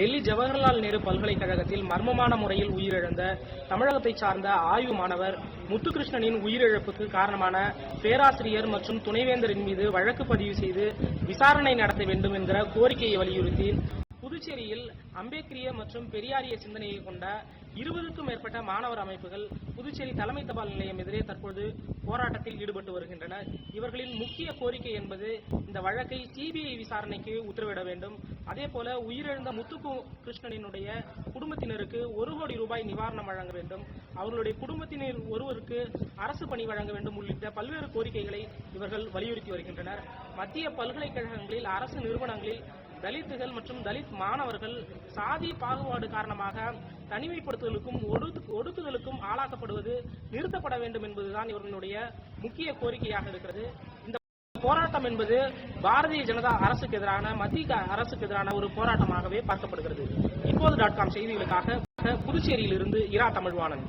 டெல்லி ஜவஹர்லால் நேரு பல்கலைக்கழகத்தில் மர்மமான முறையில் உயிரிழந்த தமிழகத்தை சார்ந்த ஆய்வு மாணவர் முத்துகிருஷ்ணனின் உயிரிழப்புக்கு காரணமான பேராசிரியர் மற்றும் துணைவேந்தரின் மீது வழக்கு பதிவு செய்து விசாரணை நடத்த வேண்டும் என்கிற கோரிக்கையை வலியுறுத்தி புதுச்சேரியில் அம்பேத்கரிய மற்றும் பெரியாரிய சிந்தனையை கொண்ட 20க்கும் மேற்பட்ட மாணவர் அமைப்புகள் புதுச்சேரி தலைமை தபால் நிலையம் எதிரே தற்போது போராட்டத்தில் ஈடுபட்டு வருகின்றனர். இவர்களின் முக்கிய கோரிக்கை என்பது இந்த வழக்கை சிபிஐ விசாரணைக்கு உத்தரவிட வேண்டும். அதேபோல உயிரிழந்த முத்துகிருஷ்ணனினுடைய குடும்பத்தினருக்கு 1 கோடி ரூபாய் நிவாரணம் வழங்க வேண்டும். அவர்களுடைய குடும்பத்தினர் ஒருவருக்கு அரசு பணி வழங்க வேண்டும் உள்ளிட்ட பல்வேறு கோரிக்கைகளை இவர்கள் வலியுறுத்தி வருகின்றனர். மத்திய பல்கலைக்கழகங்களில் அரசு நிறுவனங்களில் தலித்துகள் மற்றும் தலித் மாணவர்கள் சாதி பாகுபாடு காரணமாக தனிமைப்படுத்துதலுக்கும் ஒடுக்குதலுக்கும் ஆளாக்கப்படுவது நிறுத்தப்பட வேண்டும் என்பதுதான் இவர்களுடைய முக்கிய கோரிக்கையாக இருக்கிறது. இந்த போராட்டம் என்பது பாரதிய ஜனதா அரசுக்கு எதிரான மத்திய அரசுக்கு எதிரான ஒரு போராட்டமாகவே பார்க்கப்படுகிறது. இப்போது .com செய்திகளுக்காக புதுச்சேரியிலிருந்து இரா தமிழ்வாணன்.